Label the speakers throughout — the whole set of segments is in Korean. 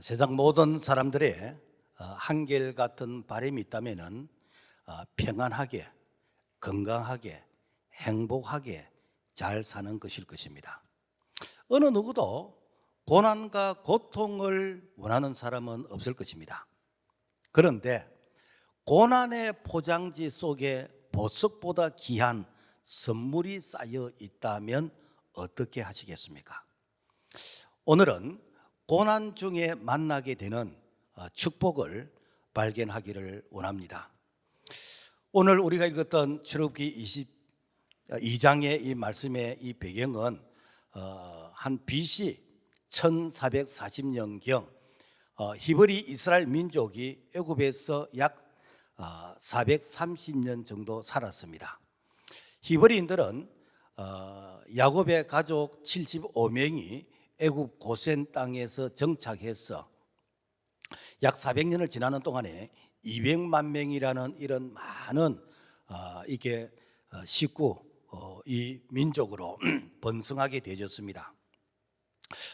Speaker 1: 세상 모든 사람들의 한결같은 바람이 있다면은 평안하게, 건강하게, 행복하게 잘 사는 것일 것입니다. 어느 누구도 고난과 고통을 원하는 사람은 없을 것입니다. 그런데 고난의 포장지 속에 보석보다 귀한 선물이 쌓여 있다면 어떻게 하시겠습니까? 오늘은 고난 중에 만나게 되는 축복을 발견하기를 원합니다. 오늘 우리가 읽었던 출애굽기 22장의 이 말씀의 이 배경은 한 BC 1440년경 히브리 이스라엘 민족이 애굽에서 약 430년 정도 살았습니다. 히브리인들은 야곱의 가족 75명이 애굽 고센 땅에서 정착해서 약 400년을 지나는 동안에 200만 명이라는 이런 많은 이게 식구 이 민족으로 번성하게 되었습니다.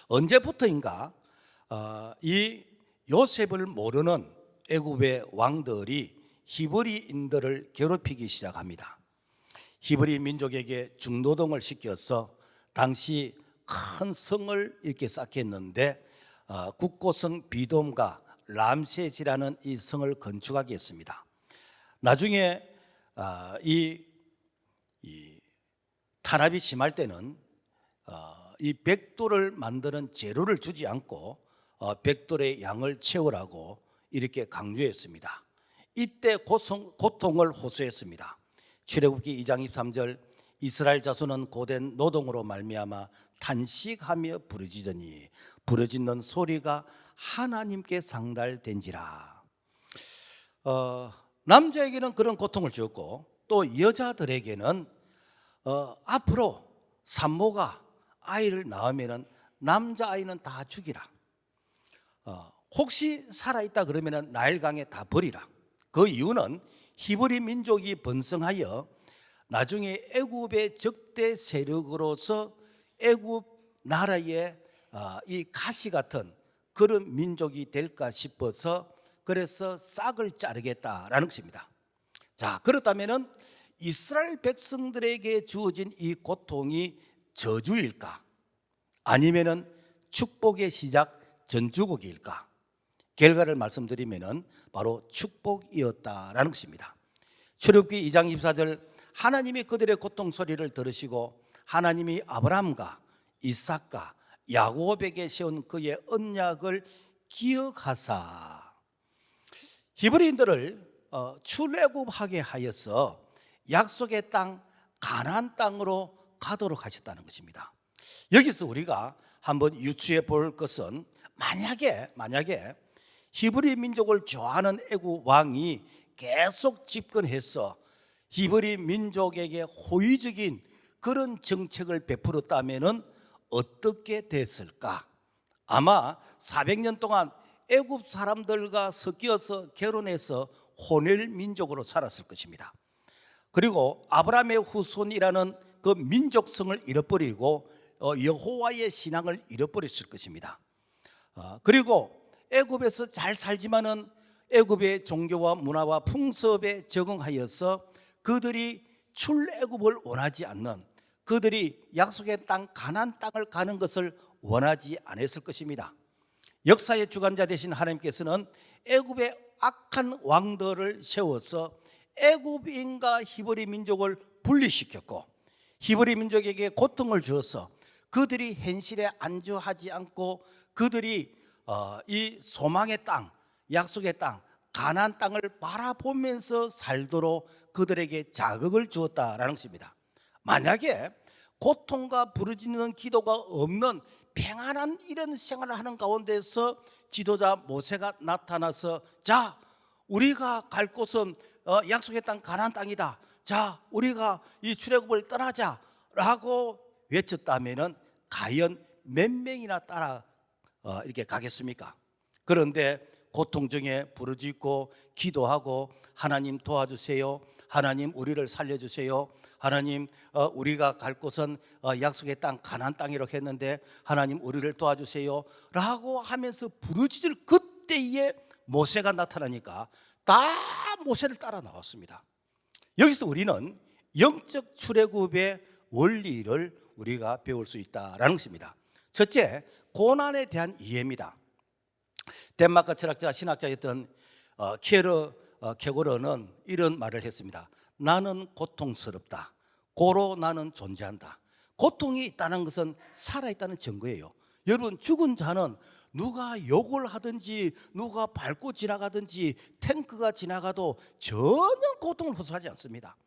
Speaker 1: 언제부터인가 이 요셉을 모르는 애굽의 왕들이 히브리인들을 괴롭히기 시작합니다. 히브리 민족에게 중노동을 시켜서 당시 큰 성을 이렇게 쌓겠는데 국고성 비돔과 람세지라는 이 성을 건축하게 했습니다. 나중에 이 탄압이 심할 때는 이 백돌을 만드는 재료를 주지 않고 백돌의 양을 채우라고 이렇게 강조했습니다. 이때 고통을 호소했습니다. 출애굽기 2장 23절 이스라엘 자손은 고된 노동으로 말미암아 탄식하며 부르짖으니 부르짖는 소리가 하나님께 상달된지라. 남자에게는 그런 고통을 주었고 또 여자들에게는 앞으로 산모가 아이를 낳으면 남자아이는 다 죽이라. 혹시 살아있다 그러면 나일강에 다 버리라. 그 이유는 히브리 민족이 번성하여 나중에 애굽의 적대 세력으로서 애굽 나라의 이 가시 같은 그런 민족이 될까 싶어서 그래서 싹을 자르겠다라는 것입니다. 자, 그렇다면은 이스라엘 백성들에게 주어진 이 고통이 저주일까? 아니면은 축복의 시작 전주곡일까? 결과를 말씀드리면은 바로 축복이었다라는 것입니다. 출애굽기 2장 24절 하나님이 그들의 고통 소리를 들으시고 하나님이 아브라함과 이삭과 야곱에게 세운 그의 언약을 기억하사 히브리인들을 출애굽하게 하여서 약속의 땅 가나안 땅으로 가도록 하셨다는 것입니다. 여기서 우리가 한번 유추해 볼 것은 만약에 히브리 민족을 좋아하는 애굽 왕이 계속 집권해서 히브리 민족에게 호의적인 그런 정책을 베풀었다면 어떻게 됐을까? 아마 400년 동안 애굽 사람들과 섞여서 결혼해서 혼혈 민족으로 살았을 것입니다. 그리고 아브라함의 후손이라는 그 민족성을 잃어버리고 여호와의 신앙을 잃어버렸을 것입니다. 그리고 애굽에서 잘 살지만은 애굽의 종교와 문화와 풍습에 적응하여서 그들이 출애굽을 원하지 않는, 그들이 약속의 땅 가나안 땅을 가는 것을 원하지 않았을 것입니다. 역사의 주관자 되신 하나님께서는 애굽의 악한 왕들을 세워서 애굽인과 히브리 민족을 분리시켰고 히브리 민족에게 고통을 주어서 그들이 현실에 안주하지 않고 그들이 이 소망의 땅, 약속의 땅, 가나안 땅을 바라보면서 살도록 그들에게 자극을 주었다라는 것입니다. 만약에 고통과 부르짖는 기도가 없는 평안한 이런 생활을 하는 가운데서 지도자 모세가 나타나서 자, 우리가 갈 곳은 약속의 땅 가나안 땅이다. 자, 우리가 이 출애굽을 떠나자라고 외쳤다면은 과연 몇 명이나 따라 이렇게 가겠습니까? 그런데 고통 중에 부르짖고 기도하고 하나님 도와주세요, 하나님 우리를 살려주세요. 하나님 우리가 갈 곳은 약속의 땅 가나안 땅이라고 했는데 하나님 우리를 도와주세요 라고 하면서 부르짖을 그때에 모세가 나타나니까 다 모세를 따라 나왔습니다. 여기서 우리는 영적 출애굽의 원리를 우리가 배울 수 있다라는 것입니다. 첫째, 고난에 대한 이해입니다. 덴마크 철학자 신학자였던 키에르 케고르는 이런 말을 했습니다. 나는 고통스럽다. 고로 나는 존재한다. 고통이 있다는 것은 살아있다는 증거예요. 여러분, 죽은 자는 누가 욕을 하든지 누가 밟고 지나가든지 탱크가 지나가도 전혀 고통을 호소하지 않습니다.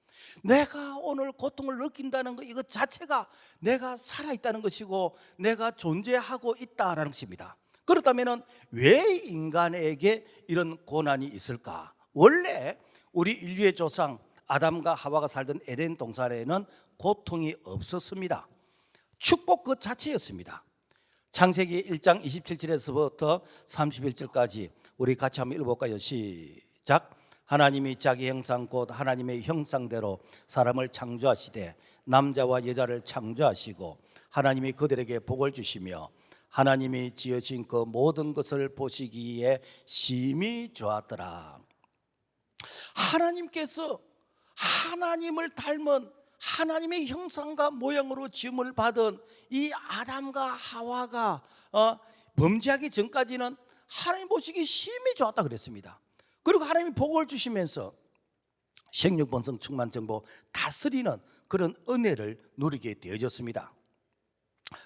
Speaker 1: 내가 오늘 고통을 느낀다는 것, 이것 자체가 내가 살아있다는 것이고 내가 존재하고 있다는 것입니다. 그렇다면 왜 인간에게 이런 고난이 있을까? 원래 우리 인류의 조상 아담과 하와가 살던 에덴 동산에는 고통이 없었습니다. 축복 그 자체였습니다. 창세기 1장 27절에서부터 31절까지 우리 같이 한번 읽어볼까요? 시작. 하나님이 자기 형상 곧 하나님의 형상대로 사람을 창조하시되 남자와 여자를 창조하시고 하나님이 그들에게 복을 주시며 하나님이 지으신 그 모든 것을 보시기에 심히 좋았더라. 하나님께서 하나님을 닮은 하나님의 형상과 모양으로 지음을 받은 이 아담과 하와가 범죄하기 전까지는 하나님 보시기 심히 좋았다 그랬습니다. 그리고 하나님이 복을 주시면서 생육 번성 충만 정복 다스리는 그런 은혜를 누리게 되어졌습니다.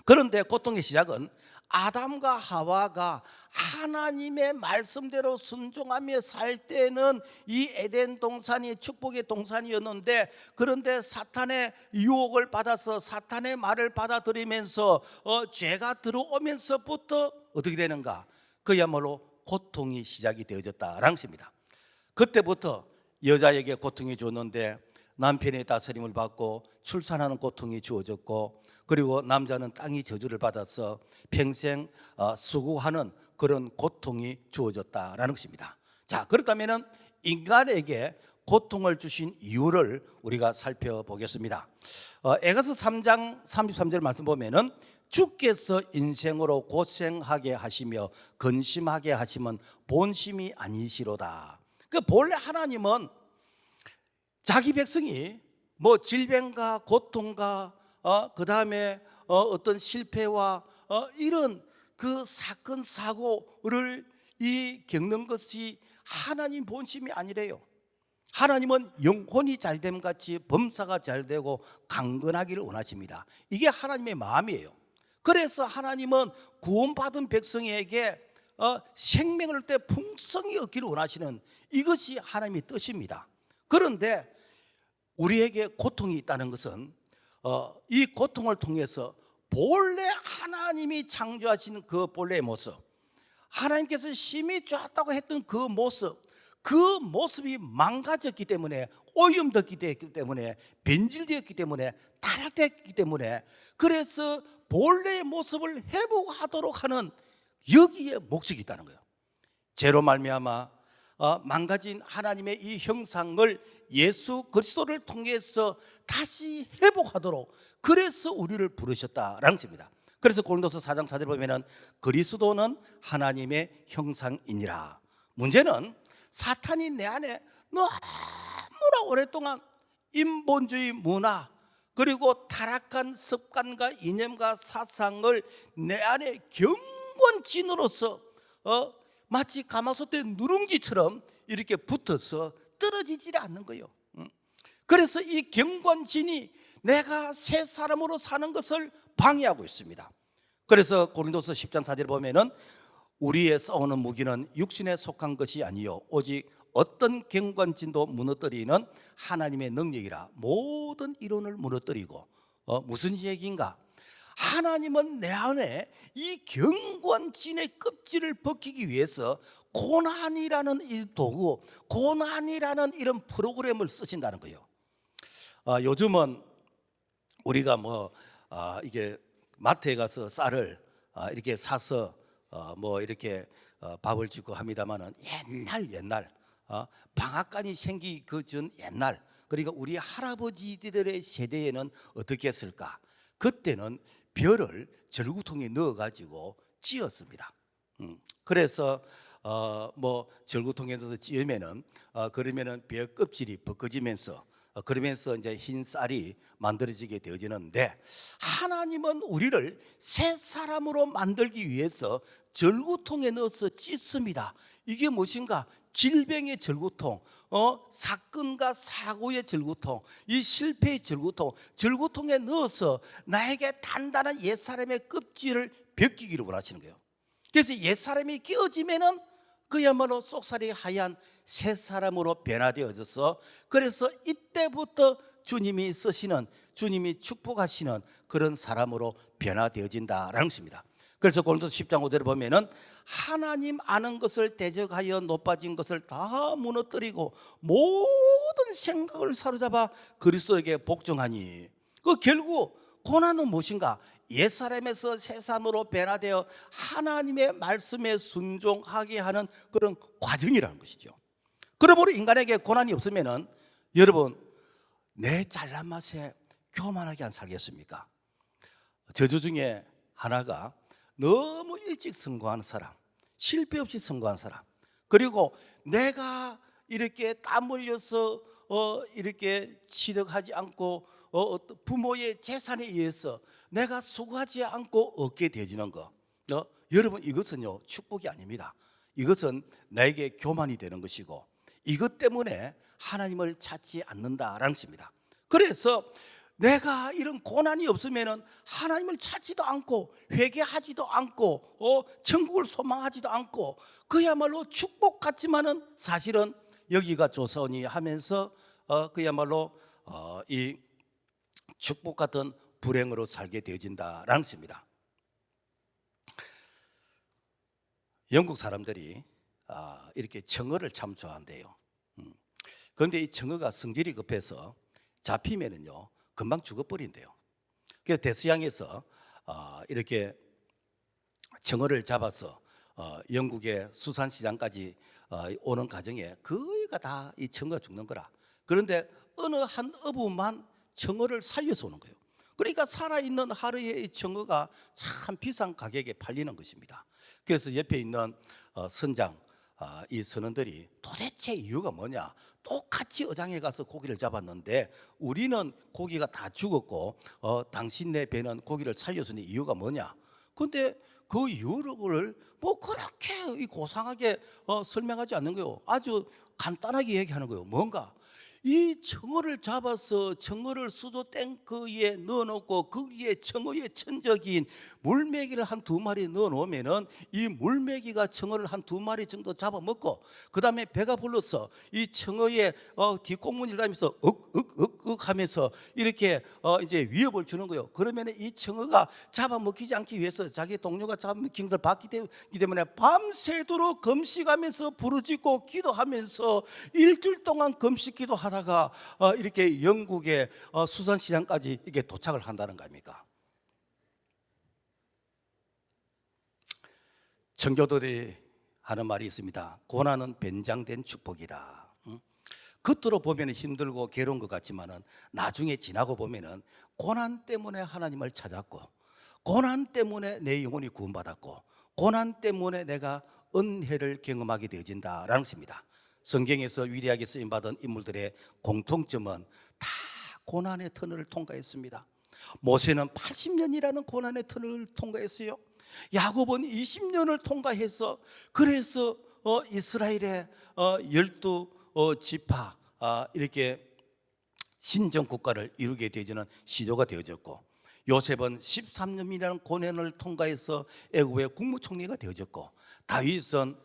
Speaker 1: 그런데 고통의 시작은 아담과 하와가 하나님의 말씀대로 순종하며 살 때는 이 에덴 동산이 축복의 동산이었는데, 그런데 사탄의 유혹을 받아서 사탄의 말을 받아들이면서 죄가 들어오면서부터 어떻게 되는가? 그야말로 고통이 시작이 되어졌다라는 것입니다. 그때부터 여자에게 고통이 주었는데 남편의 다스림을 받고 출산하는 고통이 주어졌고, 그리고 남자는 땅이 저주를 받아서 평생 수고하는 그런 고통이 주어졌다라는 것입니다. 자, 그렇다면 인간에게 고통을 주신 이유를 우리가 살펴보겠습니다. 에가서 3장 33절 말씀 보면은 주께서 인생으로 고생하게 하시며 근심하게 하시면 본심이 아니시로다. 그 본래 하나님은 자기 백성이 뭐 질병과 고통과 그 다음에 어떤 실패와 이런 그 사건 사고를 겪는 것이 하나님 본심이 아니래요. 하나님은 영혼이 잘됨 같이 범사가 잘되고 강건하기를 원하십니다. 이게 하나님의 마음이에요. 그래서 하나님은 구원받은 백성에게 생명을 때 풍성히 얻기를 원하시는 이것이 하나님의 뜻입니다. 그런데 우리에게 고통이 있다는 것은 이 고통을 통해서 본래 하나님이 창조하신 그 본래의 모습, 하나님께서 심히 좋았다고 했던 그 모습이 망가졌기 때문에, 오염됐기 때문에, 변질되었기 때문에, 타락됐기 때문에, 그래서 본래의 모습을 회복하도록 하는 여기에 목적이 있다는 거예요. 죄로 말미암아 망가진 하나님의 이 형상을 예수 그리스도를 통해서 다시 회복하도록, 그래서 우리를 부르셨다라는 것입니다. 그래서 고린도서 4장 4절 보면은 그리스도는 하나님의 형상이니라. 문제는 사탄이 내 안에 너무나 오랫동안 인본주의 문화, 그리고 타락한 습관과 이념과 사상을 내 안에 경건진으로서 마치 가마솥에 누룽지처럼 이렇게 붙어서 떨어지지 않는 거예요. 그래서 이 경건진이 내가 새 사람으로 사는 것을 방해하고 있습니다. 그래서 고린도서 10장 4절에 보면은 우리의 싸우는 무기는 육신에 속한 것이 아니요 오직 어떤 경건진도 무너뜨리는 하나님의 능력이라. 모든 이론을 무너뜨리고 무슨 얘기인가? 하나님은 내 안에 이 경건진의 껍질을 벗기기 위해서 고난이라는 이 도구, 고난이라는 이런 프로그램을 쓰신다는 거예요. 요즘은 우리가 이게 마트에 가서 쌀을 이렇게 사서 이렇게 밥을 짓고 합니다만은 옛날 방앗간이 생기기 그 전 옛날 그러니까 우리 할아버지들의 세대에는 어떻게 했을까? 그때는 벼를 절구통에 넣어가지고 찧었습니다. 그래서 뭐 절구통에 넣어서 찧으면은 그러면은 벼 껍질이 벗겨지면서 그러면서 이제 흰 쌀이 만들어지게 되어지는데, 하나님은 우리를 새 사람으로 만들기 위해서 절구통에 넣어서 찢습니다. 이게 무엇인가? 질병의 절구통, 사건과 사고의 절구통, 이 실패의 절구통, 절구통에 넣어서 나에게 단단한 옛사람의 껍질을 벗기기를 원하시는 거예요. 그래서 옛사람이 끼어지면은 그야말로 쏙살이 하얀 새 사람으로 변화되어져서, 그래서 이때부터 주님이 쓰시는, 주님이 축복하시는 그런 사람으로 변화되어진다라는 것입니다. 그래서 고린도서 10장 5절에 보면은 하나님 아는 것을 대적하여 높아진 것을 다 무너뜨리고 모든 생각을 사로잡아 그리스도에게 복종하니, 그 결국 고난은 무엇인가? 옛사람에서 새사람으로 변화되어 하나님의 말씀에 순종하게 하는 그런 과정이라는 것이죠. 그러므로 인간에게 고난이 없으면은 여러분, 내 잘난 맛에 교만하게 안 살겠습니까? 저주 중에 하나가 너무 일찍 성공하는 사람, 실패 없이 성공한 사람, 그리고 내가 이렇게 땀 흘려서 이렇게 취득하지 않고 부모의 재산에 의해서 내가 수고하지 않고 얻게 되지는 거, 여러분, 이것은요 축복이 아닙니다. 이것은 나에게 교만이 되는 것이고, 이것 때문에 하나님을 찾지 않는다라는 것입니다. 그래서 내가 이런 고난이 없으면 하나님을 찾지도 않고 회개하지도 않고 천국을 소망하지도 않고, 그야말로 축복 같지만은 사실은 여기가 조선이 하면서 그야말로 이 축복 같은 불행으로 살게 되어진다라는 것입니다. 영국 사람들이 이렇게 청어를 참 좋아한대요. 그런데 이 청어가 성질이 급해서 잡히면은요 금방 죽어버린대요. 그래서 대서양에서 이렇게 청어를 잡아서 영국의 수산시장까지 오는 과정에 거의가 다 이 청어가 죽는 거라. 그런데 어느 한 어부만 청어를 살려서 오는 거예요. 그러니까 살아있는 하루에 이 청어가 참 비싼 가격에 팔리는 것입니다. 그래서 옆에 있는 선장, 이 선원들이 도대체 이유가 뭐냐? 똑같이 어장에 가서 고기를 잡았는데 우리는 고기가 다 죽었고 당신네 배는 고기를 살려주는 이유가 뭐냐? 근데 그 이유를 뭐 그렇게 고상하게 설명하지 않는 거예요. 아주 간단하게 얘기하는 거예요. 뭔가 이 청어를 잡아서 청어를 수조 탱크에 넣어놓고 거기에 청어의 천적인 물메기를 한 2마리 넣어놓으면은 이 물메기가 청어를 한 2마리 정도 잡아먹고, 그 다음에 배가 불러서 이 청어의 뒷공문을 다니면서 윽 하면서 이렇게 이제 위협을 주는 거예요. 그러면 이 청어가 잡아먹히지 않기 위해서 자기 동료가 잡아먹힌 것을 봤기 때문에 밤새도록 금식하면서 부르짖고 기도하면서 일주일 동안 금식 기도하다가 이렇게 영국의 수산시장까지 이게 도착을 한다는 거 아닙니까? 청교도들이 하는 말이 있습니다. 고난은 변장된 축복이다. 겉으로 보면 힘들고 괴로운 것 같지만은 나중에 지나고 보면은 고난 때문에 하나님을 찾았고, 고난 때문에 내 영혼이 구원받았고, 고난 때문에 내가 은혜를 경험하게 되어진다라는 것입니다. 성경에서 위대하게 쓰임받은 인물들의 공통점은 다 고난의 터널을 통과했습니다. 모세는 80년이라는 고난의 터널을 통과했어요. 야곱은 20년을 통과해서 그래서 이스라엘의 12지파 이렇게 신정국가를 이루게 되어지는 시조가 되어졌고, 요셉은 13년이라는 고난을 통과해서 애굽의 국무총리가 되어졌고, 다윗은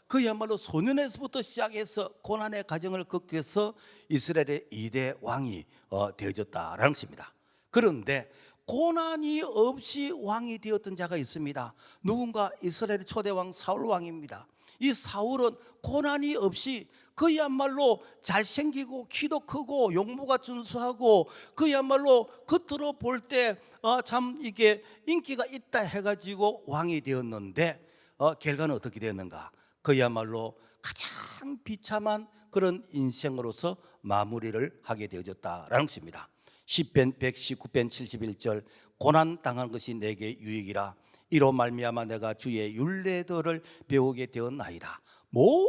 Speaker 1: 그야말로 소년에서부터 시작해서 고난의 과정을 겪어서 이스라엘의 2대 왕이 되어졌다라는 것입니다. 그런데 고난이 없이 왕이 되었던 자가 있습니다. 누군가? 이스라엘의 초대왕 사울 왕입니다. 이 사울은 고난이 없이 그야말로 잘생기고 키도 크고 용모가 준수하고 그야말로 겉으로 볼 때 참 이게 인기가 있다 해가지고 왕이 되었는데 결과는 어떻게 되었는가? 그야말로 가장 비참한 그런 인생으로서 마무리를 하게 되어졌다라는 것입니다. 시편 119편 71절 고난 당한 것이 내게 유익이라 이로 말미암아 내가 주의 율례들을 배우게 되었나이다. 모든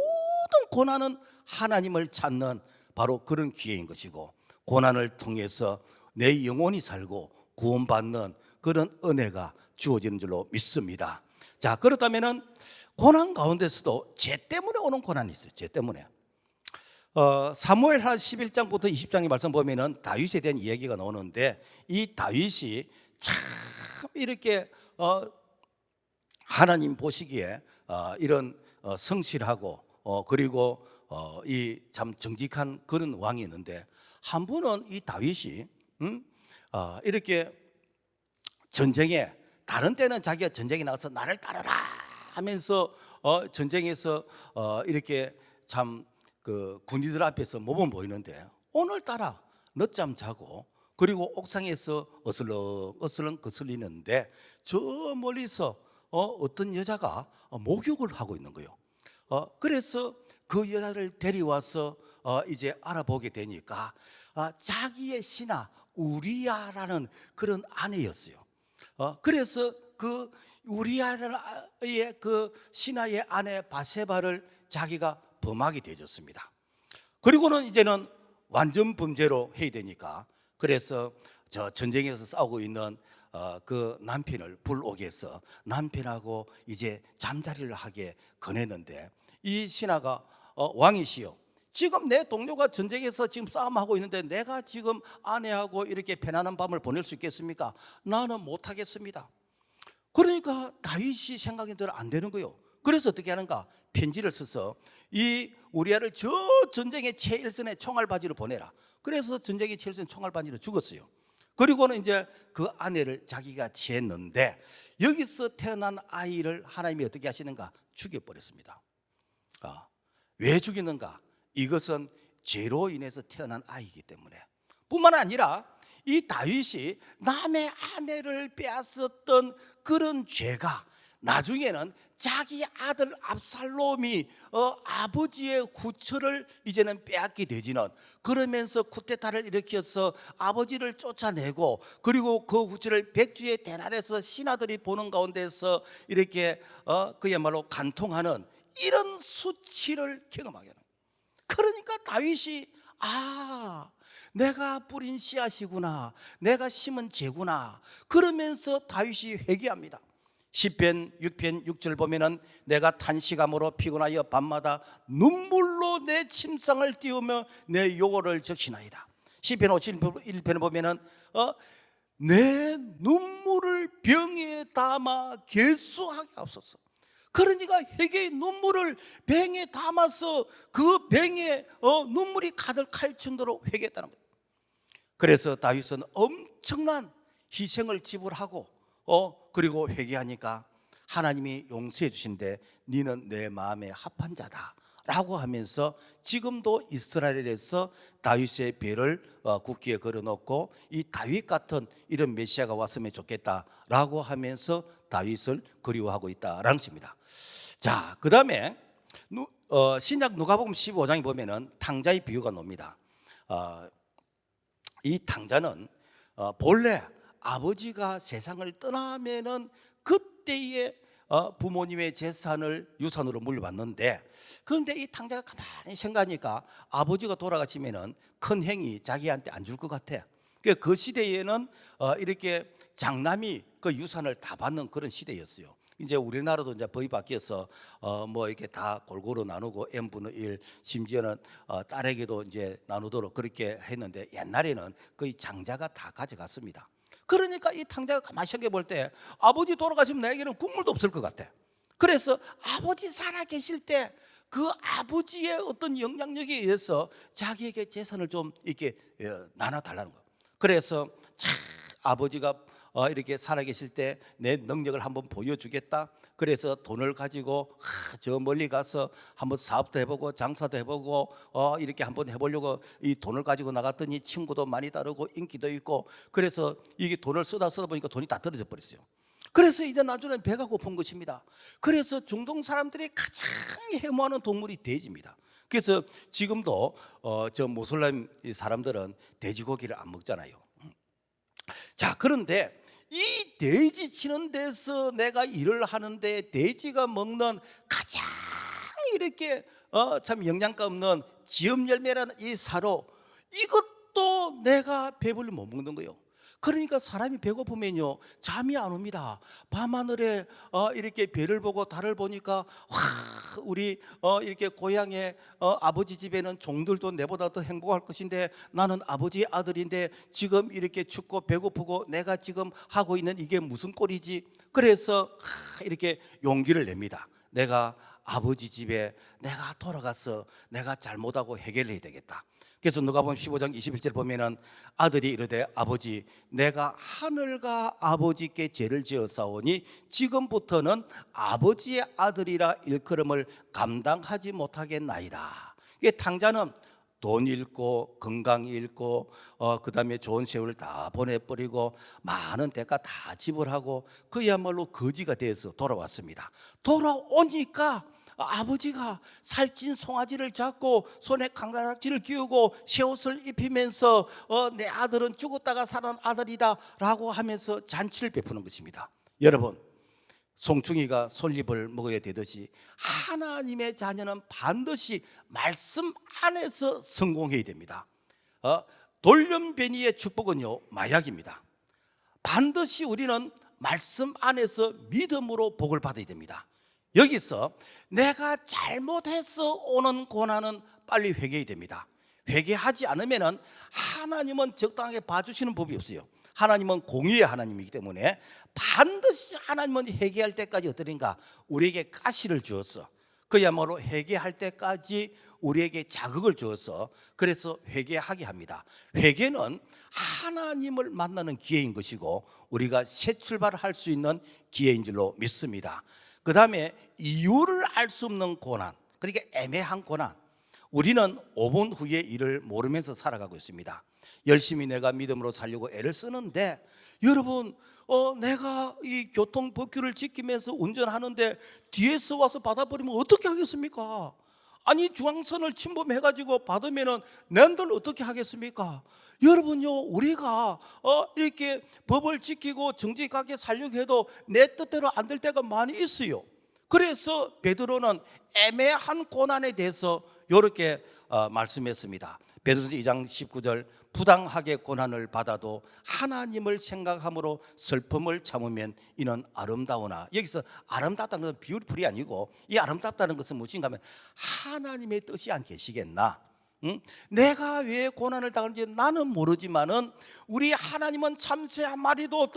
Speaker 1: 고난은 하나님을 찾는 바로 그런 기회인 것이고 고난을 통해서 내 영혼이 살고 구원받는 그런 은혜가 주어지는 줄로 믿습니다. 자, 그렇다면은 고난 가운데서도 죄 때문에 오는 고난이 있어요. 죄 때문에. 사무엘하 11장부터 20장의 말씀 보면은 다윗에 대한 이야기가 나오는데 이 다윗이 참 이렇게 하나님 보시기에 이런 성실하고 그리고 이 참 정직한 그런 왕이 있는데 한 번은 이 다윗이 이렇게 전쟁에 다른 때는 자기가 전쟁에 나가서 나를 따르라 하면서 전쟁에서 이렇게 참 그 군인들 앞에서 몸은 보이는데 오늘따라 늦잠 자고 그리고 옥상에서 어슬렁 거슬리는데 저 멀리서 어떤 여자가 목욕을 하고 있는 거예요. 그래서 그 여자를 데려와서 이제 알아보게 되니까 자기의 신하 우리야라는 그런 아내였어요. 그래서 그 우리야의 그 신하의 아내 바세바를 자기가 범하게 되어졌습니다. 그리고는 이제는 완전 범죄로 해야 되니까 그래서 저 전쟁에서 싸우고 있는 그 남편을 불오게 해서 남편하고 이제 잠자리를 하게 권했는데 이 신하가 왕이시여 지금 내 동료가 전쟁에서 지금 싸움하고 있는데 내가 지금 아내하고 이렇게 편안한 밤을 보낼 수 있겠습니까? 나는 못하겠습니다. 그러니까 다윗이 생각이 들 안 되는 거예요. 그래서 어떻게 하는가? 편지를 써서 이 우리아를 저 전쟁의 최일선의 총알바지로 보내라. 그래서 전쟁의 최일선 총알바지로 죽었어요. 그리고는 이제 그 아내를 자기가 취했는데 여기서 태어난 아이를 하나님이 어떻게 하시는가? 죽여버렸습니다. 왜 죽이는가? 이것은 죄로 인해서 태어난 아이이기 때문에. 뿐만 아니라 이 다윗이 남의 아내를 빼앗았던 그런 죄가 나중에는 자기 아들 압살롬이 아버지의 후처를 이제는 빼앗게 되지는 그러면서 쿠데타를 일으켜서 아버지를 쫓아내고 그리고 그 후처를 백주의 대날에서 신하들이 보는 가운데서 이렇게 그야말로 간통하는 이런 수치를 경험하게 하는. 그러니까 다윗이 내가 뿌린 씨앗이구나, 내가 심은 재구나. 그러면서 다윗이 회개합니다. 시편 6편 6절 보면은 내가 탄식함으로 피곤하여 밤마다 눈물로 내 침상을 띄우며 내 요고를 적시나이다. 시편 51편을 보면은 내 눈물을 병에 담아 계수하게 하옵소서. 그러니까 회개의 눈물을 병에 담아서 그 병에 눈물이 가득할 정도로 회개했다는 거예요. 그래서 다윗은 엄청난 희생을 지불하고 그리고 회개하니까 하나님이 용서해 주신데 너는 내 마음에 합한 자다 라고 하면서 지금도 이스라엘에서 다윗의 배를 국기에 걸어놓고 이 다윗 같은 이런 메시아가 왔으면 좋겠다라고 하면서 다윗을 그리워하고 있다라는 것입니다. 자, 그 다음에 신약 누가복음 15장에 보면은 탕자의 비유가 나옵니다. 이 탕자는 본래 아버지가 세상을 떠나면은 그때의 부모님의 재산을 유산으로 물려받는데 그런데 이 탕자가 가만히 생각하니까 아버지가 돌아가시면은 큰 형이 자기한테 안 줄 것 같아. 그 시대에는 이렇게 장남이 그 유산을 다 받는 그런 시대였어요. 이제 우리나라도 이제 법이 바뀌어서 뭐 이렇게 다 골고루 나누고 n분의 1 심지어는 딸에게도 이제 나누도록 그렇게 했는데 옛날에는 거의 장자가 다 가져갔습니다. 그러니까 이 탕자가 가만히 생각해 볼 때 아버지 돌아가시면 나에게는 국물도 없을 것 같아. 그래서 아버지 살아 계실 때 그 아버지의 어떤 영향력에 의해서 자기에게 재산을 좀 이렇게 나눠달라는 거예요. 그래서 참 아버지가 이렇게 살아계실 때 내 능력을 한번 보여주겠다. 그래서 돈을 가지고 저 멀리 가서 한번 사업도 해보고 장사도 해보고 이렇게 한번 해보려고 이 돈을 가지고 나갔더니 친구도 많이 따르고 인기도 있고 그래서 이게 돈을 쓰다 보니까 돈이 다 떨어져 버렸어요. 그래서 이제 나중에 배가 고픈 것입니다. 그래서 중동 사람들이 가장 해모하는 동물이 돼지입니다. 그래서 지금도 저 모슬렘 사람들은 돼지고기를 안 먹잖아요. 자, 그런데 이 돼지 치는 데서 내가 일을 하는데 돼지가 먹는 가장 이렇게 참 영양가 없는 지엽 열매라는 이 사로, 이것도 내가 배불리 못 먹는 거예요. 그러니까 사람이 배고프면요 잠이 안 옵니다. 밤하늘에 이렇게 별을 보고 달을 보니까 우리 이렇게 고향의 아버지 집에는 종들도 내보다 더 행복할 것인데 나는 아버지의 아들인데 지금 이렇게 춥고 배고프고 내가 지금 하고 있는 이게 무슨 꼴이지? 그래서 이렇게 용기를 냅니다. 내가 아버지 집에 내가 돌아가서 내가 잘못하고 해결해야 되겠다. 그래서 누가복음 15장 21절 보면은 아들이 이르되 아버지 내가 하늘과 아버지께 죄를 지었사오니 지금부터는 아버지의 아들이라 일컬음을 감당하지 못하겠나이다. 이게 탕자는 돈 잃고 건강 잃고 그 다음에 좋은 세월을 다 보내버리고 많은 대가 다 지불하고 그야말로 거지가 돼서 돌아왔습니다. 돌아오니까 아버지가 살찐 송아지를 잡고 손에 강가락지를 끼우고 새 옷을 입히면서 내 아들은 죽었다가 살아난 아들이다 라고 하면서 잔치를 베푸는 것입니다. 여러분, 송충이가 솔잎을 먹어야 되듯이 하나님의 자녀는 반드시 말씀 안에서 성공해야 됩니다. 돌연변이의 축복은요 마약입니다. 반드시 우리는 말씀 안에서 믿음으로 복을 받아야 됩니다. 여기서 내가 잘못해서 오는 고난은 빨리 회개해야 됩니다. 회개하지 않으면 하나님은 적당하게 봐주시는 법이 없어요. 하나님은 공의의 하나님이기 때문에 반드시 하나님은 회개할 때까지 어떠는가 우리에게 가시를 주어서 그야말로 회개할 때까지 우리에게 자극을 주어서 그래서 회개하게 합니다. 회개는 하나님을 만나는 기회인 것이고 우리가 새 출발을 할 수 있는 기회인 줄로 믿습니다. 그 다음에 이유를 알 수 없는 고난, 그러니까 애매한 고난. 우리는 5분 후의 일을 모르면서 살아가고 있습니다. 열심히 내가 믿음으로 살려고 애를 쓰는데 여러분 내가 이 교통법규를 지키면서 운전하는데 뒤에서 와서 받아버리면 어떻게 하겠습니까? 아니 중앙선을 침범해가지고 받으면은 nen들 어떻게 하겠습니까? 여러분요 우리가 이렇게 법을 지키고 정직하게 살려고 해도 내 뜻대로 안 될 때가 많이 있어요. 그래서 베드로는 애매한 고난에 대해서 이렇게 말씀했습니다. 베드로서 2장 19절 부당하게 고난을 받아도 하나님을 생각함으로 슬픔을 참으면 이는 아름다우나. 여기서 아름답다는 것은 뷰티풀이 아니고 이 아름답다는 것은 무엇인가 하면 하나님의 뜻이 안 계시겠나? 내가 왜 고난을 당하는지 나는 모르지만은 우리 하나님은 참새 한 마리도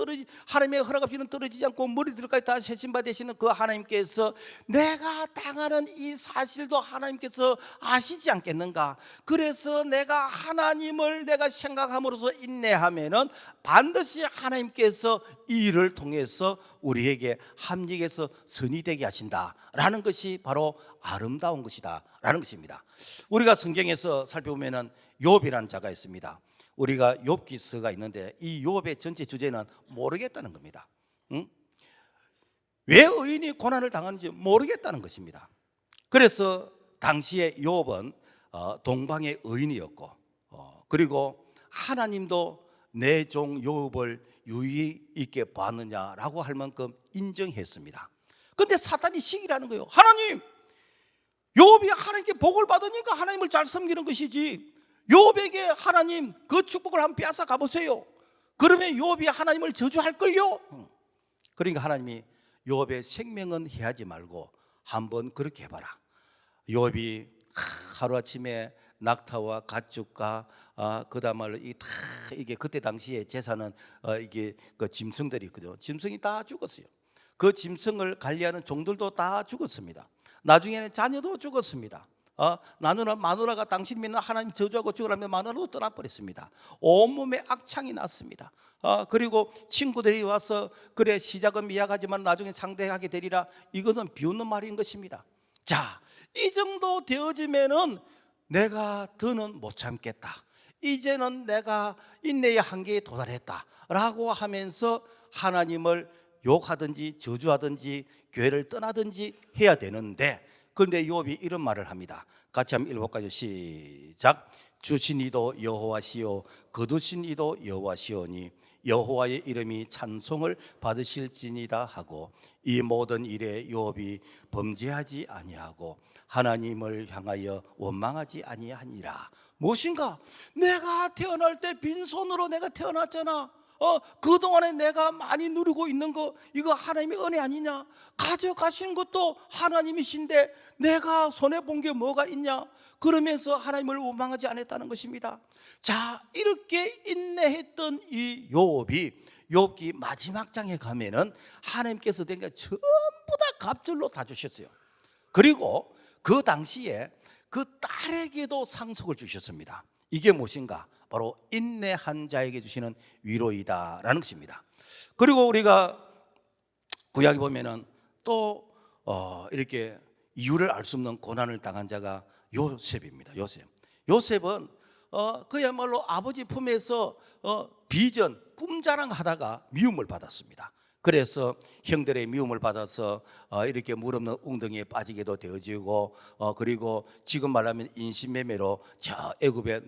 Speaker 1: 하나님의 허락 없이는 떨어지지 않고 머리들까지 다 세신바 되시는 그 하나님께서 내가 당하는 이 사실도 하나님께서 아시지 않겠는가? 그래서 내가 하나님을 내가 생각함으로써 인내하면은 반드시 하나님께서 이 일을 통해서 우리에게 합력해서 선이 되게 하신다라는 것이 바로 아름다운 것이다 라는 것입니다. 우리가 성경에서 살펴보면은 욥이라는 자가 있습니다. 우리가 욥기서가 있는데 이 욥의 전체 주제는 모르겠다는 겁니다. 왜 의인이 고난을 당하는지 모르겠다는 것입니다. 그래서 당시에 욥은 동방의 의인이었고 그리고 하나님도 내 종 욥을 유의 있게 봤느냐라고 할 만큼 인정했습니다. 그런데 사탄이 시기라는 거예요. 하나님, 욥이 하나님께 복을 받으니까 하나님을 잘 섬기는 것이지 욥에게 하나님 그 축복을 한번 빼앗아 가보세요. 그러면 욥이 하나님을 저주할걸요. 그러니까 하나님이 욥의 생명은 해하지 말고 한번 그렇게 해봐라. 욥이 하루아침에 낙타와 가축과 그다음에 이게 그때 당시에 제사는 이게 그 짐승들이 있거든요. 짐승이 다 죽었어요. 그 짐승을 관리하는 종들도 다 죽었습니다. 나중에는 자녀도 죽었습니다. 마누라가 당신 믿는 하나님 저주하고 죽으라며 마누라도 떠나버렸습니다. 온몸에 악창이 났습니다. 그리고 친구들이 와서 그래 시작은 미약하지만 나중에 상대하게 되리라. 이것은 비웃는 말인 것입니다. 자, 이 정도 되어지면은 내가 더는 못 참겠다. 이제는 내가 인내의 한계에 도달했다라고 하면서 하나님을 욕하든지 저주하든지 교회를 떠나든지 해야 되는데 그런데 욥이 이런 말을 합니다. 같이 한번 읽어볼까요? 시작. 주신 이도 여호와시요 거두신 이도 여호와시오니 여호와의 이름이 찬송을 받으실지니라 하고 이 모든 일에 욥이 범죄하지 아니하고 하나님을 향하여 원망하지 아니하니라. 무엇인가? 내가 태어날 때 빈손으로 내가 태어났잖아. 그동안에 내가 많이 누리고 있는 거 이거 하나님의 은혜 아니냐? 가져가신 것도 하나님이신데 내가 손해본 게 뭐가 있냐? 그러면서 하나님을 원망하지 않았다는 것입니다. 자, 이렇게 인내했던 이 욥이 욥기 마지막 장에 가면은 하나님께서 된 게 전부 다 갑절로 다 주셨어요. 그리고 그 당시에 그 딸에게도 상속을 주셨습니다. 이게 무엇인가? 바로 인내한 자에게 주시는 위로이다라는 것입니다. 그리고 우리가 구약에 보면은 또 이렇게 이유를 알 수 없는 고난을 당한 자가 요셉입니다. 요셉은 그야말로 아버지 품에서 비전, 꿈자랑하다가 미움을 받았습니다. 그래서 형들의 미움을 받아서 이렇게 물 없는 웅덩이에 빠지게도 되어지고 그리고 지금 말하면 인신매매로 저 애굽의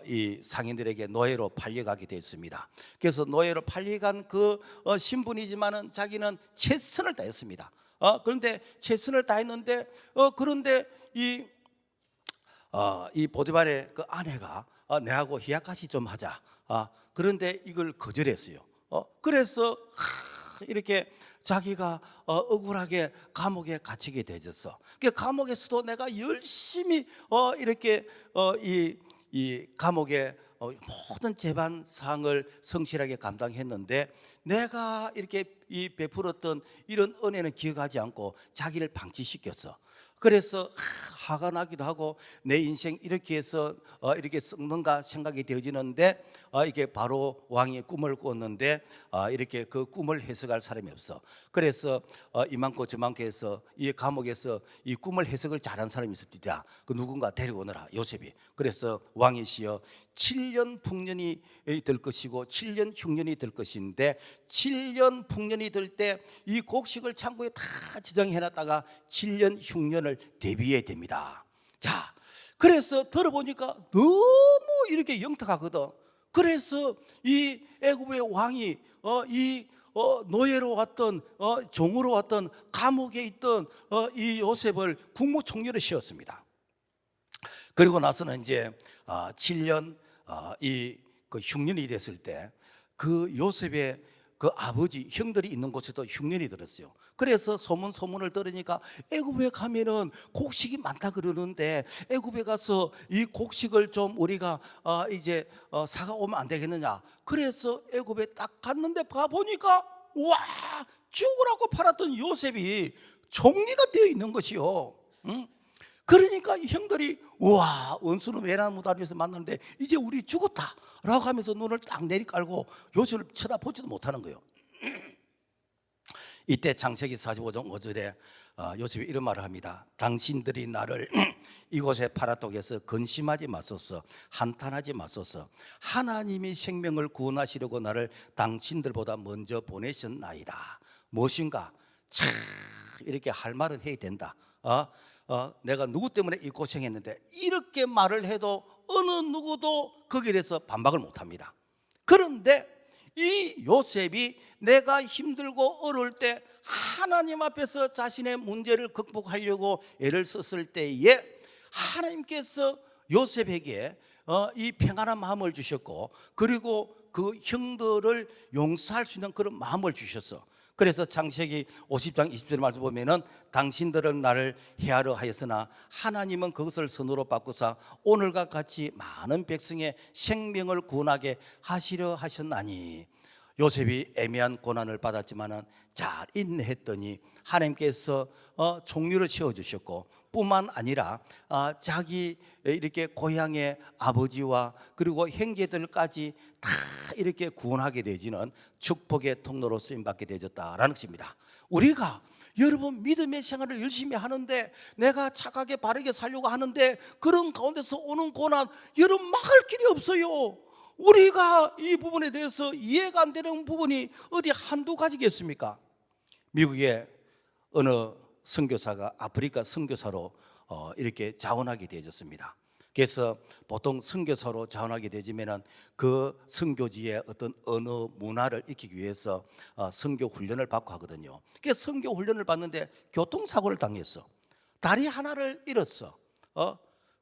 Speaker 1: 이 상인들에게 노예로 팔려가게 됐습니다. 그래서 노예로 팔려간 그 신분이지만은 자기는 최선을 다했습니다. 그런데 최선을 다했는데 그런데 이 보디발의 그 아내가 내하고 희약같이 좀 하자. 그런데 이걸 거절했어요. 그래서 이렇게 자기가 억울하게 감옥에 갇히게 되졌어. 감옥에서도 내가 열심히 이렇게 이 감옥의 모든 재반 사항을 성실하게 감당했는데 내가 이렇게 베풀었던 이런 은혜는 기억하지 않고 자기를 방치시켰어. 그래서 화가 나기도 하고 내 인생 이렇게 해서 이렇게 썩는가 생각이 되어지는데 이게 바로 왕이 꿈을 꾸었는데 이렇게 그 꿈을 해석할 사람이 없어. 그래서 이만큼 저만큼 해서 이 감옥에서 이 꿈을 해석을 잘한 사람이 있습니다. 그 누군가 데려오너라, 요셉이. 그래서 왕이시여 7년 풍년이 될 것이고 7년 흉년이 될 것인데 7년 풍년이 될 때 이 곡식을 창고에 다 저장해 놨다가 7년 흉년을 대비해야 됩니다. 자, 그래서 들어보니까 너무 이렇게 영특하거든. 그래서 이 애굽의 왕이 이 노예로 왔던 종으로 왔던 감옥에 있던 이 요셉을 국무총리로 씌웠습니다. 그리고 나서는 이제 7년 그 흉년이 됐을 때 그 요셉의 그 아버지 형들이 있는 곳에도 흉년이 들었어요. 그래서 소문을 들으니까 애굽에 가면은 곡식이 많다 그러는데 애굽에 가서 이 곡식을 좀 우리가 이제 사가 오면 안 되겠느냐. 그래서 애굽에 딱 갔는데 가보니까 와, 죽으라고 팔았던 요셉이 총리가 되어 있는 것이요. 응? 그러니까 이 형들이 우와, 원수는 외나무다리에서 만났는데 이제 우리 죽었다 라고 하면서 눈을 딱 내리깔고 요셉을 쳐다보지도 못하는 거예요. 이때 창세기 45장 5절에 요셉이 이런 말을 합니다. 당신들이 나를 이곳에 파라독에서 근심하지 마소서, 한탄하지 마소서. 하나님이 생명을 구원하시려고 나를 당신들보다 먼저 보내셨나이다. 무엇인가? 참 이렇게 할 말은 해야 된다. 내가 누구 때문에 이 고생했는데 이렇게 말을 해도 어느 누구도 거기에 대해서 반박을 못합니다. 그런데 이 요셉이 내가 힘들고 어려울 때 하나님 앞에서 자신의 문제를 극복하려고 애를 썼을 때에 하나님께서 요셉에게 이 평안한 마음을 주셨고 그리고 그 형들을 용서할 수 있는 그런 마음을 주셨어. 그래서 창세기 50장 20절 말씀 보면은 당신들은 나를 해하려 하였으나 하나님은 그것을 선으로 바꾸사 오늘과 같이 많은 백성의 생명을 구원하게 하시려 하셨나니. 요셉이 애매한 고난을 받았지만은 잘 인내했더니 하나님께서 총리를 세워주셨고 뿐만 아니라 자기 이렇게 고향의 아버지와 그리고 형제들까지 다 이렇게 구원하게 되지는 축복의 통로로 쓰임받게 되었다라는 것입니다. 우리가 여러분 믿음의 생활을 열심히 하는데 내가 착하게 바르게 살려고 하는데 그런 가운데서 오는 고난 여러분 막을 길이 없어요. 우리가 이 부분에 대해서 이해가 안 되는 부분이 어디 한두 가지겠습니까? 미국의 어느 선교사가 아프리카 선교사로 이렇게 자원하게 되어졌습니다. 그래서 보통 선교사로 자원하게 되지면은 그 선교지의 어떤 언어 문화를 익히기 위해서 선교 훈련을 받고 하거든요. 그래서 선교 훈련을 받는데 교통사고를 당했어. 다리 하나를 잃었어.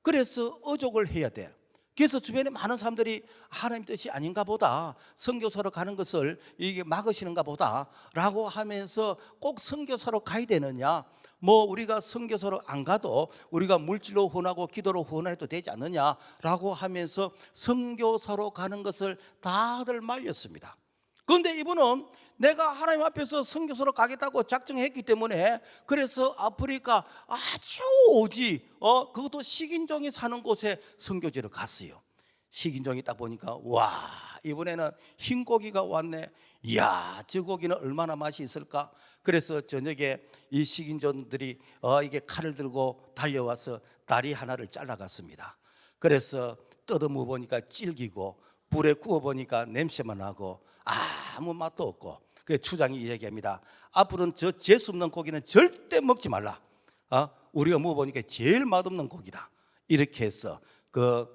Speaker 1: 그래서 어족을 해야 돼. 그래서 주변에 많은 사람들이 하나님 뜻이 아닌가 보다, 선교사로 가는 것을 이게 막으시는가 보다 라고 하면서 꼭 선교사로 가야 되느냐, 뭐 우리가 선교사로 안 가도 우리가 물질로 후원하고 기도로 후원해도 되지 않느냐라고 하면서 선교사로 가는 것을 다들 말렸습니다. 그런데 이분은 내가 하나님 앞에서 선교사로 가겠다고 작정했기 때문에 그래서 아프리카 아주 오지 그것도 식인종이 사는 곳에 선교지로 갔어요. 식인종이 딱 보니까 와, 이번에는 흰 고기가 왔네. 이야, 저 고기는 얼마나 맛이 있을까. 그래서 저녁에 이 식인종들이 이게 칼을 들고 달려와서 다리 하나를 잘라갔습니다. 그래서 뜯어먹어 보니까 질기고 불에 구워 보니까 냄새만 나고 아무 맛도 없고, 그래서 추장이 이야기합니다. 앞으로는 저 재수 없는 고기는 절대 먹지 말라. 우리가 먹어보니까 제일 맛없는 고기다. 이렇게 해서 그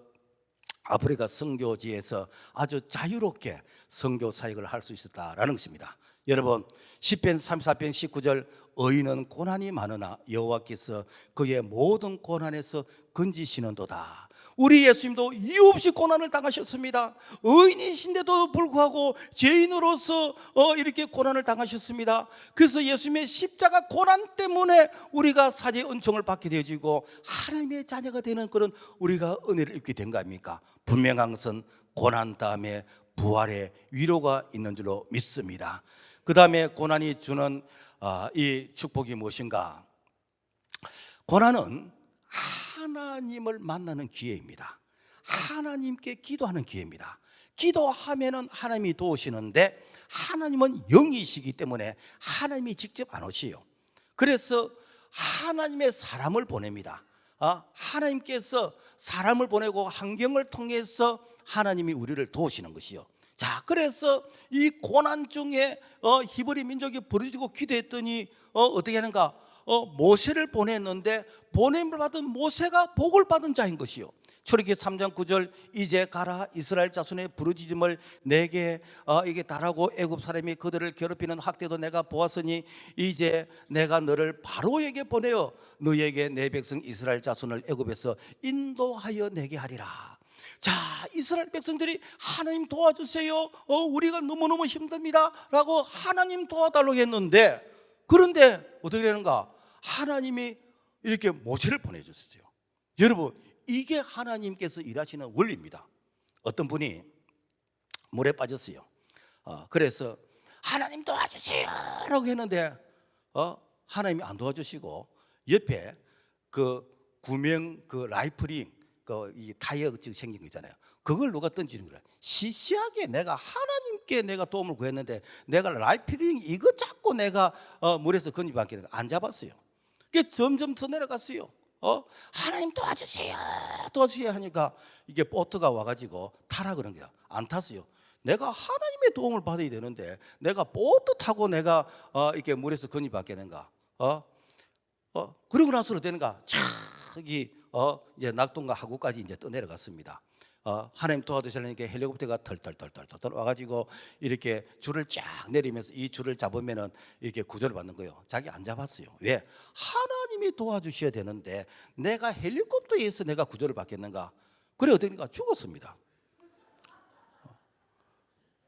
Speaker 1: 아프리카 선교지에서 아주 자유롭게 선교 사역을 할 수 있었다라는 것입니다. 여러분, 시편 34편 19절 의인은 고난이 많으나 여호와께서 그의 모든 고난에서 건지시는도다. 우리 예수님도 이유 없이 고난을 당하셨습니다. 의인이신데도 불구하고 죄인으로서 이렇게 고난을 당하셨습니다. 그래서 예수님의 십자가 고난 때문에 우리가 사죄의 은총을 받게 되어지고 하나님의 자녀가 되는 그런 우리가 은혜를 입게 된 거 아닙니까? 분명한 것은 고난 다음에 부활의 위로가 있는 줄로 믿습니다. 그 다음에 고난이 주는 이 축복이 무엇인가? 고난은 하나님을 만나는 기회입니다. 하나님께 기도하는 기회입니다. 기도하면은 하나님이 도우시는데 하나님은 영이시기 때문에 하나님이 직접 안 오시요. 그래서 하나님의 사람을 보냅니다. 하나님께서 사람을 보내고 환경을 통해서 하나님이 우리를 도우시는 것이요. 자, 그래서 이 고난 중에 히브리 민족이 부르짖고 기도했더니 어떻게 하는가? 모세를 보냈는데 보냄을 받은 모세가 복을 받은 자인 것이요. 출애굽기 3장 9절 이제 가라 이스라엘 자손의 부르짖음을 내게 이게 달하고 애굽 사람이 그들을 괴롭히는 학대도 내가 보았으니 이제 내가 너를 바로에게 보내어 너에게 내 백성 이스라엘 자손을 애굽에서 인도하여 내게 하리라. 자, 이스라엘 백성들이 하나님 도와주세요, 우리가 너무너무 힘듭니다 라고 하나님 도와달라고 했는데, 그런데 어떻게 되는가? 하나님이 이렇게 모세를 보내줬어요. 여러분, 이게 하나님께서 일하시는 원리입니다. 어떤 분이 물에 빠졌어요. 그래서 하나님 도와주세요 라고 했는데 하나님이 안 도와주시고 옆에 그 구명 그 라이플링 이 타이어 지금 생긴 거 있잖아요. 그걸 누가 던지는 거야. 시시하게 내가 하나님께 내가 도움을 구했는데 내가 라이플링 이거 잡고 내가 물에서 건져받게 안 잡았어요. 그게 점점 더 내려갔어요. 하나님 도와주세요 도와주세요 하니까 이게 보트가 와가지고 타라 그런 거야. 안 탔어요. 내가 하나님의 도움을 받아야 되는데 내가 보트 타고 내가 이렇게 물에서 건져받게 된가? 그러고 나서는 되는가? 저기 이제 낙동과 하구까지 이제 떠내려갔습니다. 하나님 도와주시려니까 헬리콥터가 털털털털 와가지고 이렇게 줄을 쫙 내리면서 이 줄을 잡으면은 이렇게 구조를 받는 거예요. 자기 안 잡았어요. 왜? 하나님이 도와주셔야 되는데 내가 헬리콥터에서 내가 구조를 받겠는가? 그래 어떻게니까 죽었습니다.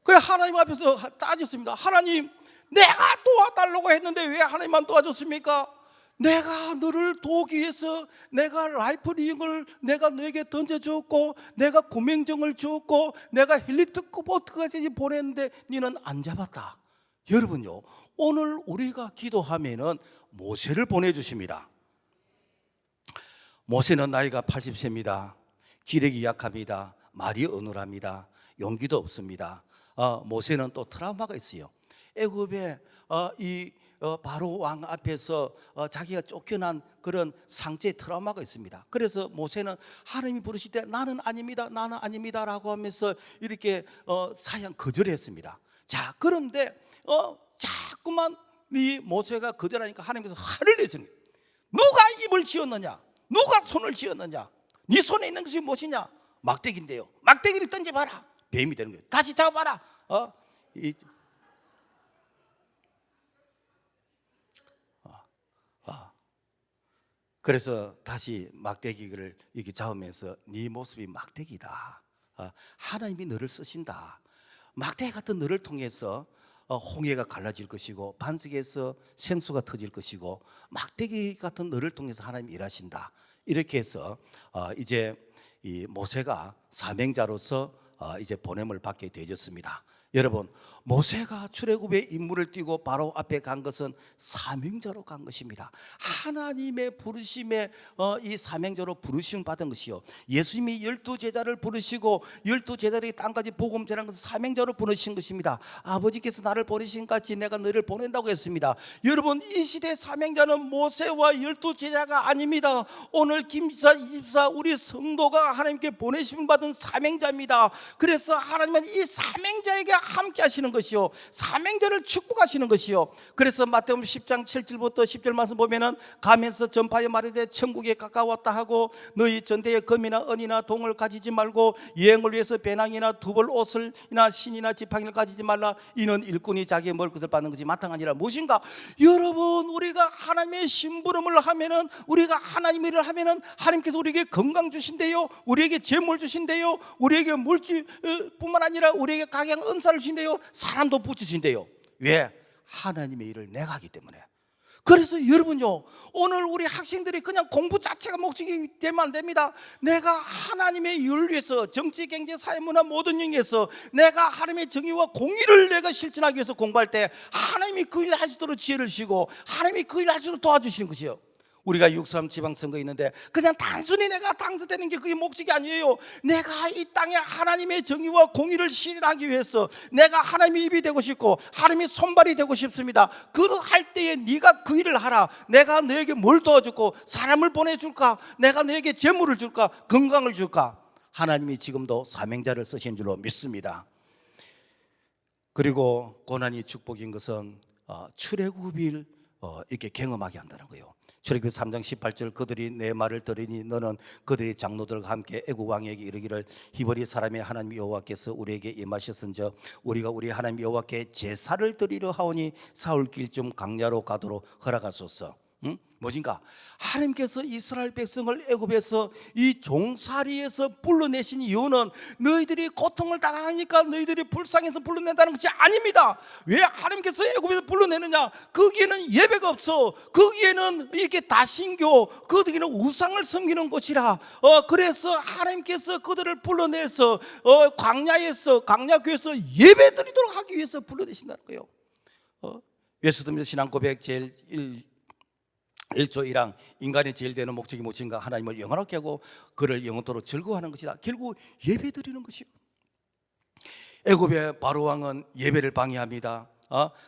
Speaker 1: 그래 하나님 앞에서 따졌습니다. 하나님, 내가 도와달라고 했는데 왜 하나님만 도와줬습니까? 내가 너를 도우기 위해서 내가 라이프링을 내가 너에게 던져주었고 내가 구명정을 주었고 내가 헬리콥터까지 보냈는데 너는 안 잡았다. 여러분요, 오늘 우리가 기도하면은 모세를 보내주십니다. 모세는 나이가 80세입니다. 기력이 약합니다. 말이 어눌합니다. 용기도 없습니다. 모세는 또 트라우마가 있어요. 애굽에 이 바로 왕 앞에서 자기가 쫓겨난 그런 상처의 트라우마가 있습니다. 그래서 모세는 하나님이 부르실 때 나는 아닙니다, 나는 아닙니다 라고 하면서 이렇게 사양 거절했습니다. 자, 그런데 자꾸만 이 모세가 거절하니까 하나님께서 화를 내시는 거예요. 누가 입을 지었느냐? 누가 손을 지었느냐? 네 손에 있는 것이 무엇이냐? 막대기인데요. 막대기를 던져봐라. 뱀이 되는 거예요. 다시 잡아봐라. 그래서 다시 막대기를 이렇게 잡으면서 네 모습이 막대기다. 하나님이 너를 쓰신다. 막대기 같은 너를 통해서 홍해가 갈라질 것이고 반석에서 생수가 터질 것이고 막대기 같은 너를 통해서 하나님이 일하신다. 이렇게 해서 이제 이 모세가 사명자로서 이제 보냄을 받게 되어졌습니다. 여러분, 모세가 출애굽의 임무를 띠고 바로 앞에 간 것은 사명자로 간 것입니다. 하나님의 부르심에 이 사명자로 부르심 받은 것이요, 예수님이 12제자를 부르시고 12제자들이 땅까지 복음 전하는 것은 사명자로 부르신 것입니다. 아버지께서 나를 보내신 같이 내가 너를 보낸다고 했습니다. 여러분, 이 시대 사명자는 모세와 12제자가 아닙니다. 오늘 김지사, 이집사 우리 성도가 하나님께 보내심 받은 사명자입니다. 그래서 하나님은 이 사명자에게 함께 하시는 것이요, 사명자를 축복하시는 것이요. 그래서 마태복음 10장 7절부터 10절 말씀 보면은 가면서 전파에 말하되 천국에 가까웠다 하고 너희 전대에 금이나 은이나 동을 가지지 말고 여행을 위해서 배낭이나 두벌 옷을이나 신이나 지팡이를 가지지 말라. 이는 일꾼이 자기의 먹을 것을 받는 것이 마땅하니라. 무엇인가? 여러분, 우리가 하나님의 심부름을 하면은, 우리가 하나님 일을 하면은 하나님께서 우리에게 건강 주신대요, 우리에게 재물 주신대요, 우리에게 물질뿐만 아니라 우리에게 각양 은사를 주신대요, 사람도 붙이신대요. 왜? 하나님의 일을 내가 하기 때문에. 그래서 여러분요, 오늘 우리 학생들이 그냥 공부 자체가 목적이 되면 안 됩니다. 내가 하나님의 일을 위해서, 정치, 경제, 사회, 문화 모든 영역에서 내가 하나님의 정의와 공의를 내가 실천하기 위해서 공부할 때 하나님이 그 일을 할 수 있도록 지혜를 주시고 하나님이 그 일을 할 수 있도록 도와주시는 것이요. 우리가 6.3 지방선거 있는데 그냥 단순히 내가 당선되는 게 그게 목적이 아니에요. 내가 이 땅에 하나님의 정의와 공의를 실현하기 위해서 내가 하나님의 입이 되고 싶고 하나님의 손발이 되고 싶습니다. 그할 때에 네가 그 일을 하라. 내가 너에게 뭘 도와줄까? 사람을 보내줄까? 내가 너에게 재물을 줄까? 건강을 줄까? 하나님이 지금도 사명자를 쓰신 줄로 믿습니다. 그리고 고난이 축복인 것은 출애굽을 이렇게 경험하게 한다는 거예요. 출애굽기 3장 18절 그들이 내 말을 들으니 너는 그들의 장로들과 함께 애굽 왕에게 이르기를 히브리 사람의 하나님 여호와께서 우리에게 임하셨은즉 우리가 우리 하나님 여호와께 제사를 드리려 하오니 사흘길쯤 강야로 가도록 허락하소서. 뭐진가? 하나님께서 이스라엘 백성을 애굽에서 이 종살이에서 불러내신 이유는 너희들이 고통을 당하니까 너희들이 불쌍해서 불러낸다는 것이 아닙니다. 왜 하나님께서 애굽에서 불러내느냐? 거기에는 예배가 없어. 거기에는 이렇게 다신교, 거기에는 우상을 섬기는 곳이라. 그래서 하나님께서 그들을 불러내서 광야에서, 광야교에서 예배드리도록 하기 위해서 불러내신다는 거예요. 예수님의 신앙 고백 제일 1조 1항 인간의 제일 되는 목적이 무엇인가? 하나님을 영원하게 하고 그를 영원토록 즐거워하는 것이다. 결국 예배드리는 것이요. 애굽의 바로 왕은 예배를 방해합니다.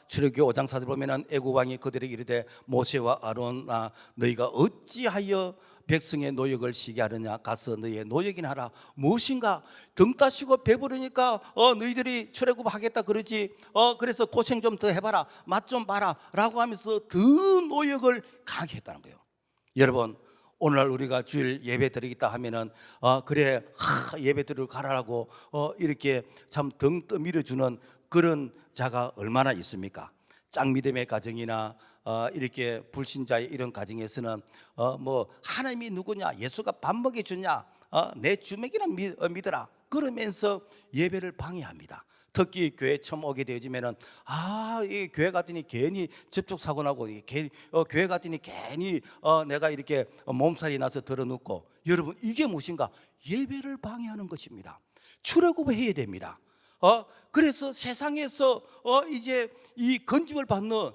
Speaker 1: 출애굽기 5장 4절 보면은 애굽 왕이 그들에게 이르되 모세와 아론아 너희가 어찌하여 백성의 노역을 시게 하느냐? 가서 너희의 노역이나 하라. 무엇인가? 등 따시고 배부르니까 너희들이 출애굽 하겠다 그러지. 그래서 고생 좀 더 해봐라, 맛 좀 봐라 라고 하면서 더 노역을 강하게 했다는 거예요. 여러분, 오늘날 우리가 주일 예배 드리겠다 하면은 그래 예배 드리러 가라라고 이렇게 참 등 떠밀어주는 그런 자가 얼마나 있습니까? 짱믿음의 가정이나 이렇게 불신자의 이런 가정에서는 뭐 하나님이 누구냐, 예수가 밥 먹여주냐, 내 주먹이나 믿어라 그러면서 예배를 방해합니다. 특히 교회 처음 오게 되어지면은 이 교회 갔더니 괜히 접촉 사고 나고 교회 갔더니 괜히 내가 이렇게 몸살이 나서 들어눕고. 여러분, 이게 무엇인가? 예배를 방해하는 것입니다. 출애굽을 해야 됩니다. 그래서 세상에서 이제 이 건짐을 받는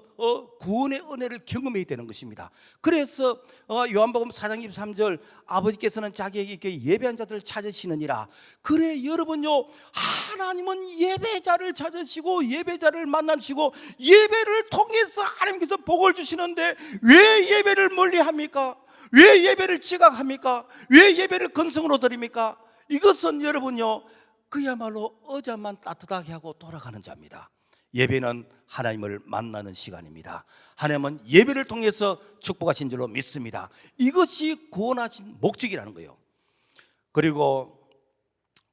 Speaker 1: 구원의 은혜를 경험해야 되는 것입니다. 그래서 요한복음 4장 23절 아버지께서는 자기에게 이렇게 예배한 자들을 찾으시느니라. 그래 여러분요, 하나님은 예배자를 찾으시고 예배자를 만나시고 예배를 통해서 하나님께서 복을 주시는데 왜 예배를 멀리합니까? 왜 예배를 지각합니까? 왜 예배를 건성으로 드립니까? 이것은 여러분요, 그야말로 의자만 따뜻하게 하고 돌아가는 자입니다. 예배는 하나님을 만나는 시간입니다. 하나님은 예배를 통해서 축복하신 줄로 믿습니다. 이것이 구원하신 목적이라는 거예요. 그리고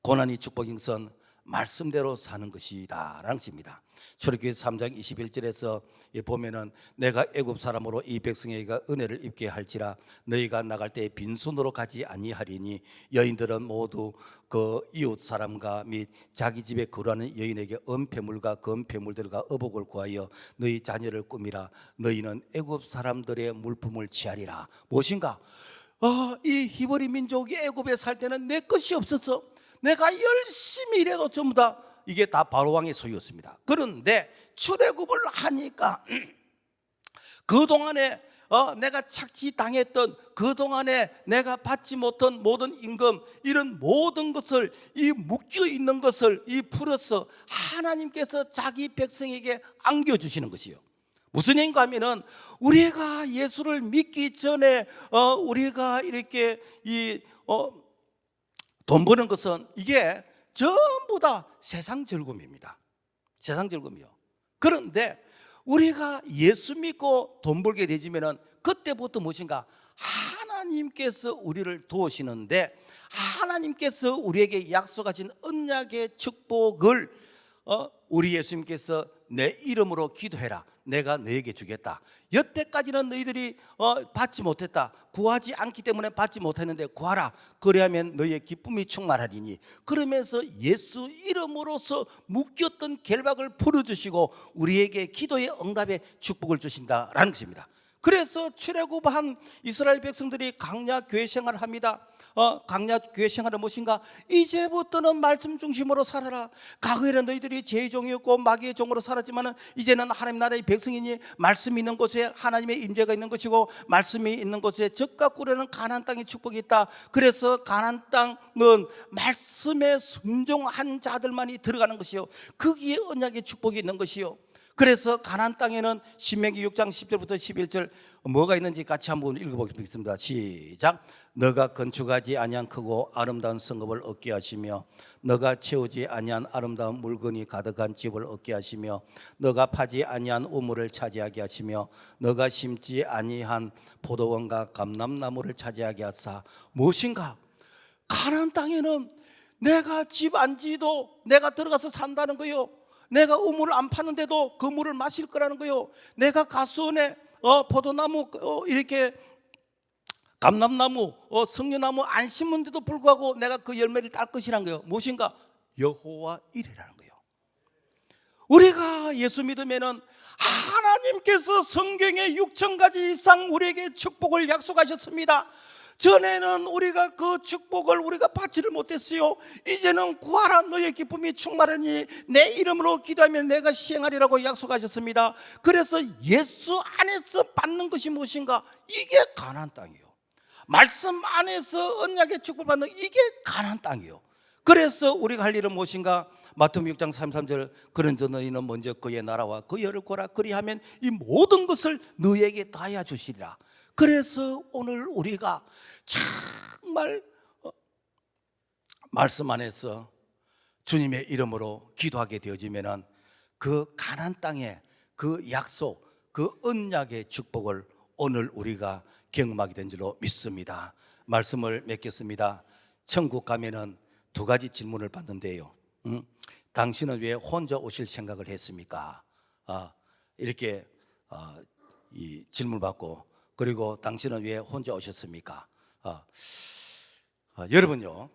Speaker 1: 고난이 축복인 것은 말씀대로 사는 것이다 라는 것입니다. 출애굽기 3장 21절에서 보면은 내가 애굽 사람으로 이 백성에게 은혜를 입게 할지라 너희가 나갈 때 빈손으로 가지 아니하리니 여인들은 모두 그 이웃 사람과 및 자기 집에 거주하는 여인에게 은폐물과 금폐물들과 의복을 구하여 너희 자녀를 꾸미라. 너희는 애굽 사람들의 물품을 취하리라. 무엇인가? 이 히브리 민족이 애굽에 살 때는 내 것이 없어서 내가 열심히 일해도 전부 다 이게 다 바로왕의 소유였습니다. 그런데 출애굽을 하니까 그동안에 내가 착취당했던, 그동안에 내가 받지 못한 모든 임금, 이런 모든 것을, 이 묶여 있는 것을 이 풀어서 하나님께서 자기 백성에게 안겨주시는 것이요. 무슨 얘기인가 하면은 우리가 예수를 믿기 전에 우리가 이렇게 돈 버는 것은 이게 전부 다 세상 즐거움입니다. 세상 즐거움이요. 그런데 우리가 예수 믿고 돈 벌게 되지면은 그때부터 무엇인가? 하나님께서 우리를 도우시는데, 하나님께서 우리에게 약속하신 언약의 축복을 우리 예수님께서 내 이름으로 기도해라, 내가 너에게 주겠다. 여태까지는 너희들이 받지 못했다, 구하지 않기 때문에 받지 못했는데 구하라, 그래야면 너희의 기쁨이 충만하리니. 그러면서 예수 이름으로서 묶였던 결박을 풀어주시고 우리에게 기도의 응답의 축복을 주신다라는 것입니다. 그래서 출애굽한 이스라엘 백성들이 광야 교회 생활을 합니다. 광야 교회 생활은 무엇인가? 이제부터는 말씀 중심으로 살아라. 과거에는 너희들이 죄의 종이었고 마귀의 종으로 살았지만 이제는 하나님 나라의 백성이니 말씀이 있는 곳에 하나님의 임재가 있는 것이고 말씀이 있는 곳에 젖과 꿀에는 가나안 땅의 축복이 있다. 그래서 가나안 땅은 말씀에 순종한 자들만이 들어가는 것이요, 거기에 언약의 축복이 있는 것이요. 그래서 가나안 땅에는 신명기 6장 10절부터 11절 뭐가 있는지 같이 한번 읽어보겠습니다. 시작. 너가 건축하지 아니한 크고 아름다운 성읍을 얻게 하시며 너가 채우지 아니한 아름다운 물건이 가득한 집을 얻게 하시며 너가 파지 아니한 우물을 차지하게 하시며 너가 심지 아니한 포도원과 감람나무를 차지하게 하사. 무엇인가? 가나안 땅에는 내가 집 안 지도 내가 들어가서 산다는 거요. 내가 우물을 안 파는데도 그 물을 마실 거라는 거요. 내가 가수원에 포도나무 이렇게 감람나무 석류나무 안 심은데도 불구하고 내가 그 열매를 딸 것이라는 거요. 무엇인가? 여호와 이레라는 거요. 우리가 예수 믿으면은 하나님께서 성경에 6,000가지 이상 우리에게 축복을 약속하셨습니다. 전에는 우리가 그 축복을 우리가 받지를 못했어요. 이제는 구하라, 너의 기쁨이 충만하니 내 이름으로 기도하면 내가 시행하리라고 약속하셨습니다. 그래서 예수 안에서 받는 것이 무엇인가? 이게 가나안 땅이에요. 말씀 안에서 언약의 축복을 받는 이게 가나안 땅이에요. 그래서 우리가 할 일은 무엇인가? 마태복음 6장 33절 그런저 너희는 먼저 그의 나라와 그의 의를 구하라, 그리하면 이 모든 것을 너희에게 다하여 주시리라. 그래서 오늘 우리가 정말 말씀 안에서 주님의 이름으로 기도하게 되어지면은 그 가나안 땅의 그 약속, 그 언약의 축복을 오늘 우리가 경험하게 된 줄로 믿습니다. 말씀을 맺겠습니다. 천국 가면은 두 가지 질문을 받는데요. 당신은 왜 혼자 오실 생각을 했습니까? 이렇게 이 질문을 받고, 그리고 당신은 왜 혼자 오셨습니까? 여러분요,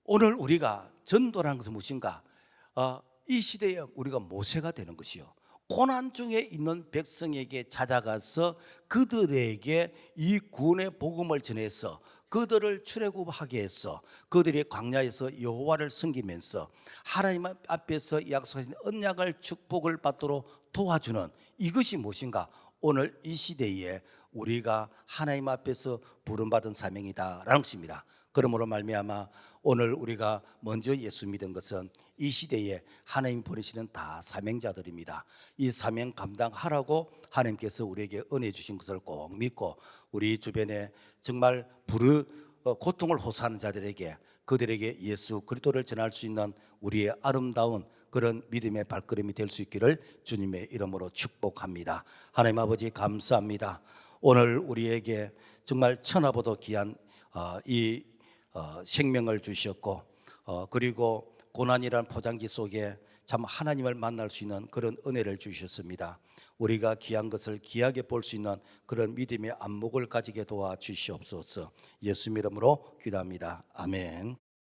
Speaker 1: 오늘 우리가 전도라는 것은 무엇인가? 이 시대에 우리가 모세가 되는 것이요, 고난 중에 있는 백성에게 찾아가서 그들에게 이 구원의 복음을 전해서 그들을 출애굽하게 해서 그들이 광야에서 여호와를 섬기면서 하나님 앞에서 약속하신 언약을 축복을 받도록 도와주는 이것이 무엇인가? 오늘 이 시대에 우리가 하나님 앞에서 부름받은 사명이다라는 것입니다. 그러므로 말미암아 오늘 우리가 먼저 예수 믿은 것은 이 시대에 하나님 보내시는 다 사명자들입니다. 이 사명 감당하라고 하나님께서 우리에게 은혜 주신 것을 꼭 믿고 우리 주변에 정말 고통을 호소하는 자들에게, 그들에게 예수 그리스도를 전할 수 있는 우리의 아름다운 그런 믿음의 발걸음이 될 수 있기를 주님의 이름으로 축복합니다. 하나님 아버지 감사합니다. 오늘 우리에게 정말 천하보다 귀한 이 생명을 주셨고 그리고 고난이란 포장지 속에 참 하나님을 만날 수 있는 그런 은혜를 주셨습니다. 우리가 귀한 것을 귀하게 볼 수 있는 그런 믿음의 안목을 가지게 도와 주시옵소서. 예수 이름으로 기도합니다. 아멘.